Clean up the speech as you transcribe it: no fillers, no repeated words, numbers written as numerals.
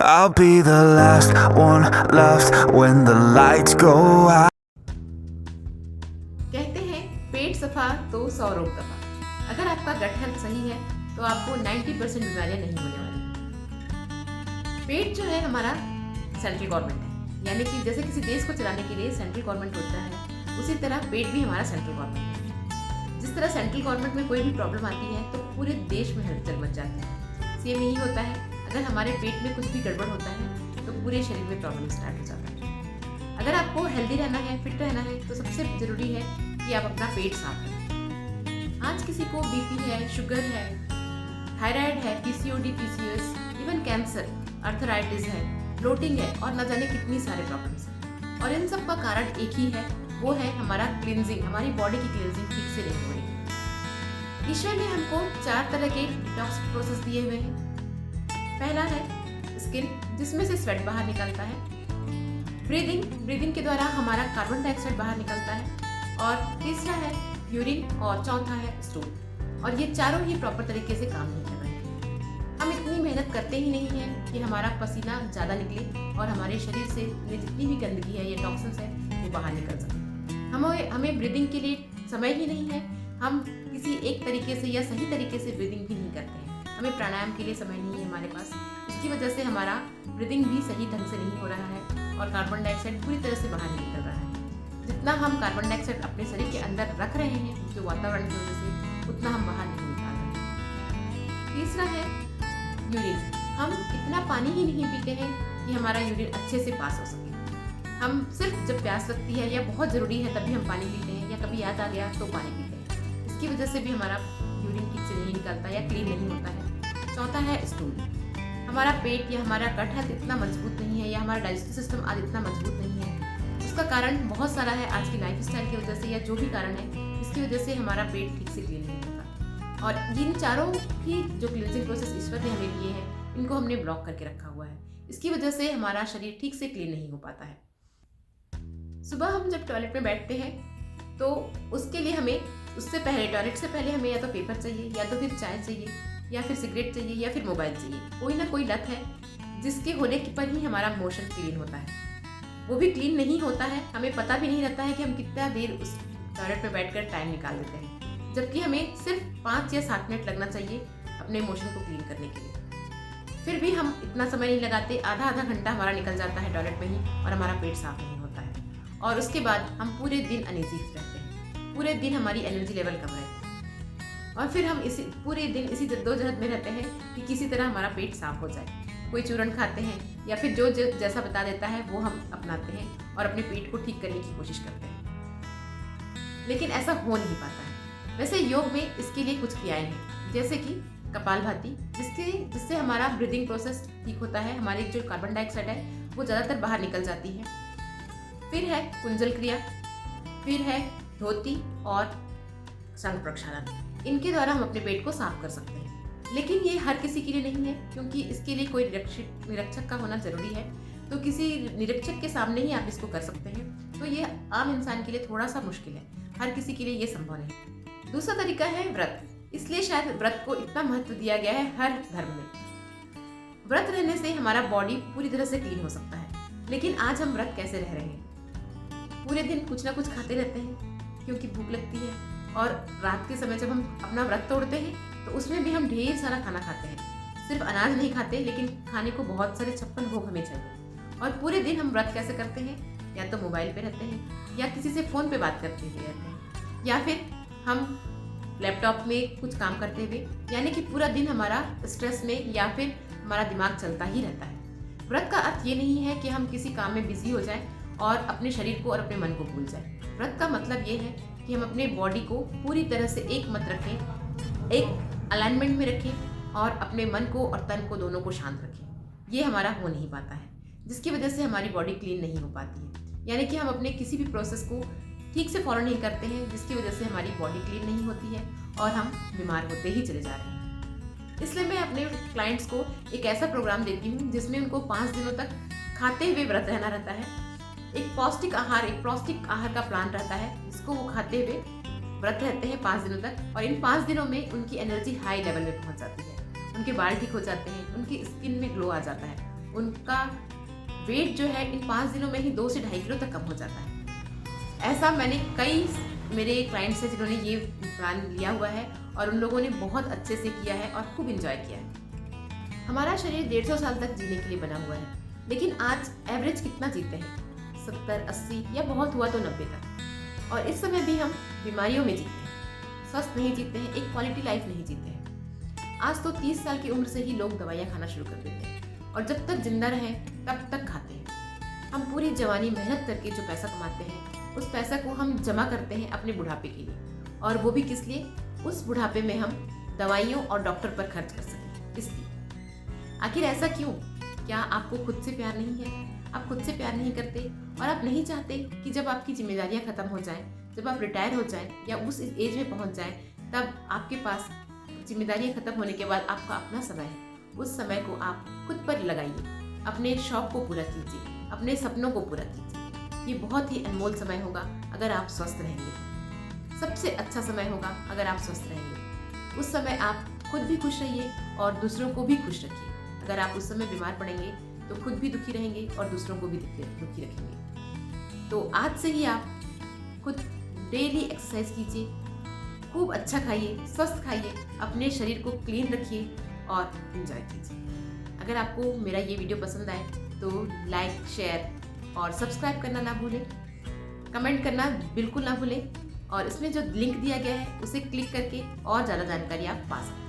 I'll be the last one left when the lights go out. कहते हैं पेट सफा तो 100 रोग दफा। अगर आपका गट हेल्थ सही है तो आपको 90% बीमारियां नहीं होने वाली। पेट जो है हमारा सेंट्रल गवर्नमेंट है, यानी कि जैसे किसी देश को चलाने के लिए सेंट्रल गवर्नमेंट होता है, उसी तरह पेट भी हमारा सेंट्रल गवर्नमेंट है। जिस तरह सेंट्रल गवर्नमेंट में कोई भी प्रॉब्लम आती है तो पूरे देश में हलचल मच जाती है, सेम यही होता है। अगर हमारे पेट में कुछ भी गड़बड़ होता है तो पूरे शरीर में प्रॉब्लम स्टार्ट हो जाता है। अगर आपको हेल्दी रहना है, फिट रहना है, तो सबसे जरूरी है कि आप अपना पेट साफ रखें। आज किसी को बीपी है, शुगर है, थायराइड है, PCOD, PCOS, even cancer, arthritis है, ब्लोटिंग है और न जाने कितनी सारे प्रॉब्लम्स हैं। और इन सब का कारण एक ही है, वो है हमारा क्लींजिंग, हमारी बॉडी की क्लींजिंग ठीक से नहीं हो रही। ईश्वर ने हमको 4 तरह के डिटॉक्स प्रोसेस दिए हुए हैं। पहला है स्किन, जिसमें से स्वेट बाहर निकलता है। ब्रीदिंग के द्वारा हमारा कार्बन डाइऑक्साइड बाहर निकलता है। और तीसरा है यूरिन और चौथा है स्टूल। और ये चारों ही प्रॉपर तरीके से काम नहीं कर रहे हैं। हम इतनी मेहनत करते ही नहीं हैं कि हमारा पसीना ज़्यादा निकले और हमारे शरीर से जितनी भी गंदगी है या टॉक्सिन्स है वो बाहर निकल सके। हमें ब्रीदिंग के लिए समय ही नहीं है। हम किसी एक तरीके से या सही तरीके से ब्रीदिंग भी नहीं करते हैं। हमें प्राणायाम के लिए समय नहीं है हमारे पास। इसकी वजह से हमारा ब्रीदिंग भी सही ढंग से नहीं हो रहा है और कार्बन डाइऑक्साइड पूरी तरह से बाहर नहीं निकल रहा है। जितना हम कार्बन डाइऑक्साइड अपने शरीर के अंदर रख रहे हैं जो वातावरण की वजह से, उतना हम बाहर नहीं निकाल रहे हैं। तीसरा है यूरिन। हम इतना पानी ही नहीं पीते हैं कि हमारा यूरिन अच्छे से पास हो सके। हम सिर्फ जब प्यास लगती है या बहुत ज़रूरी है तभी हम पानी पीते हैं, या कभी याद आ गया तो पानी पीते हैं। इसकी वजह से भी हमारा यूरिन ठीक से नहीं निकलता या क्लीन नहीं होता है। चौथा है स्टूल। हमारा पेट या हमारा गट हेल्थ इतना मजबूत नहीं है या हमारा डाइजेस्टिव सिस्टम आज इतना मजबूत नहीं है। उसका कारण बहुत सारा है, आज की लाइफस्टाइल की वजह से या जो भी कारण है, इसकी वजह से हमारा पेट ठीक से क्लीन नहीं होता। और इन चारों ही जो क्लींजिंग प्रोसेस ईश्वर ने हमें दिए हैं, इनको हमने ब्लॉक करके रखा हुआ है। इसकी वजह से हमारा शरीर ठीक से क्लीन नहीं हो पाता है। सुबह हम जब टॉयलेट में बैठते हैं तो उसके लिए हमें टॉयलेट से पहले हमें या तो पेपर चाहिए, या तो फिर चाय चाहिए, या फिर सिगरेट चाहिए, या फिर मोबाइल चाहिए। कोई ना कोई लत है जिसके होने पर ही हमारा मोशन क्लीन होता है। वो भी क्लीन नहीं होता है, हमें पता भी नहीं रहता है कि हम कितना देर उस टॉयलेट में बैठकर टाइम निकाल देते हैं, जबकि हमें सिर्फ 5 या 7 मिनट लगना चाहिए अपने मोशन को क्लीन करने के लिए। फिर भी हम इतना समय नहीं लगाते, आधा घंटा हमारा निकल जाता है टॉयलेट में ही और हमारा पेट साफ नहीं होता है। और उसके बाद हम पूरे दिन अनईजी रहते हैं, पूरे दिन हमारी एनर्जी लेवल कम रहती है और फिर हम पूरे दिन इसी जद्दोजहद में रहते हैं कि किसी तरह हमारा पेट साफ हो जाए। कोई चूरन खाते हैं या फिर जो जैसा बता देता है वो हम अपनाते हैं और अपने पेट को ठीक करने की कोशिश करते हैं, लेकिन ऐसा हो नहीं पाता है। वैसे योग में इसके लिए कुछ क्रियाएं हैं, जैसे कि कपालभाति, जिससे हमारा ब्रीदिंग प्रोसेस ठीक होता है, हमारी जो कार्बन डाइऑक्साइड है वो ज़्यादातर बाहर निकल जाती है। फिर है कुंजल क्रिया, फिर है धोती और संघ प्रक्षालन। इनके द्वारा हम अपने पेट को साफ कर सकते हैं, लेकिन ये हर किसी के लिए नहीं है, क्योंकि इसके लिए कोई निरीक्षक का होना जरूरी है। तो किसी निरीक्षक के सामने ही आप इसको कर सकते हैं। तो ये आम इंसान के लिए थोड़ा सा मुश्किल है, हर किसी के लिए ये संभव नहीं। दूसरा तरीका है व्रत। इसलिए शायद व्रत को इतना महत्व दिया गया है हर धर्म में। व्रत रहने से हमारा बॉडी पूरी तरह से क्लीन हो सकता है। लेकिन आज हम व्रत कैसे रह रहे हैं? पूरे दिन कुछ ना कुछ खाते रहते हैं क्योंकि भूख लगती है, और रात के समय जब हम अपना व्रत तोड़ते हैं तो उसमें भी हम ढेर सारा खाना खाते हैं। सिर्फ अनाज नहीं खाते, लेकिन खाने को बहुत सारे 56 भोग हमें चाहिए। और पूरे दिन हम व्रत कैसे करते हैं? या तो मोबाइल पे रहते हैं, या किसी से फ़ोन पे बात करते हुए रहते हैं, या फिर हम लैपटॉप में कुछ काम करते हुए, यानी कि पूरा दिन हमारा स्ट्रेस में या फिर हमारा दिमाग चलता ही रहता है। व्रत का अर्थ ये नहीं है कि हम किसी काम में बिजी हो जाएं और अपने शरीर को और अपने मन को भूल जाएं। व्रत का मतलब ये है कि हम अपने बॉडी को पूरी तरह से एक मत रखें, एक अलाइनमेंट में रखें और अपने मन को और तन को दोनों को शांत रखें। ये हमारा हो नहीं पाता है, जिसकी वजह से हमारी बॉडी क्लीन नहीं हो पाती है। यानी कि हम अपने किसी भी प्रोसेस को ठीक से फॉलो नहीं करते हैं, जिसकी वजह से हमारी बॉडी क्लीन नहीं होती है और हम बीमार होते ही चले जा रहे हैं। इसलिए मैं अपने क्लाइंट्स को एक ऐसा प्रोग्राम देती हूँ जिसमें उनको 5 दिनों तक खाते हुए व्रत रहना रहता है। एक पौष्टिक आहार का प्लान रहता है, जिसको वो खाते हुए व्रत रहते हैं 5 दिनों तक। और इन 5 दिनों में उनकी एनर्जी हाई लेवल में पहुंच जाती है, उनके बाल ठीक हो जाते हैं, उनकी स्किन में ग्लो आ जाता है उनका वेट जो है इन 5 दिनों में ही 2 से 2.5 किलो तक कम हो जाता है। ऐसा मैंने कई मेरे क्लाइंट्स हैं जिन्होंने ये प्लान लिया हुआ है और उन लोगों ने बहुत अच्छे से किया है और खूब इंजॉय किया है। हमारा शरीर 150 साल तक जीने के लिए बना हुआ है, लेकिन आज एवरेज कितना जीते हैं? 70, 80 या बहुत हुआ तो 90 तक। और इस समय भी हम बीमारियों में जीते हैं, स्वस्थ नहीं जीते हैं, एक क्वालिटी लाइफ नहीं जीते हैं। आज तो 30 साल की उम्र से ही लोग दवाइयाँ खाना शुरू कर देते हैं और जब तक जिंदा रहें तब तक खाते हैं। हम पूरी जवानी मेहनत करके जो पैसा कमाते हैं उस पैसा को हम जमा करते हैं अपने बुढ़ापे के लिए, और वो भी किस लिए? उस बुढ़ापे में हम दवाइयों और डॉक्टर पर खर्च कर सकें, इसलिए। आखिर ऐसा क्यों? क्या आपको खुद से प्यार नहीं है? आप खुद से प्यार नहीं करते और आप नहीं चाहते कि जब आपकी जिम्मेदारियां खत्म हो जाएं, जब आप रिटायर हो जाएं या उस एज में पहुंच जाएं, तब आपके पास जिम्मेदारियां खत्म होने के बाद आपका अपना समय है, उस समय को आप खुद पर लगाइए, अपने शौक को पूरा कीजिए, अपने सपनों को पूरा कीजिए। ये बहुत ही अनमोल समय होगा अगर आप स्वस्थ रहेंगे। सबसे अच्छा समय होगा अगर आप स्वस्थ रहेंगे। उस समय आप खुद भी खुश रहिए और दूसरों को भी खुश रखिए। अगर आप उस समय बीमार पड़ेंगे तो खुद भी दुखी रहेंगे और दूसरों को भी दुखी रखेंगे। तो आज से ही आप खुद डेली एक्सरसाइज कीजिए, खूब अच्छा खाइए, स्वस्थ खाइए, अपने शरीर को क्लीन रखिए और एंजॉय कीजिए। अगर आपको मेरा ये वीडियो पसंद आए तो लाइक, शेयर और सब्सक्राइब करना ना भूलें, कमेंट करना बिल्कुल ना भूलें, और इसमें जो लिंक दिया गया है उसे क्लिक करके और ज़्यादा जानकारी आप पा सकते हैं।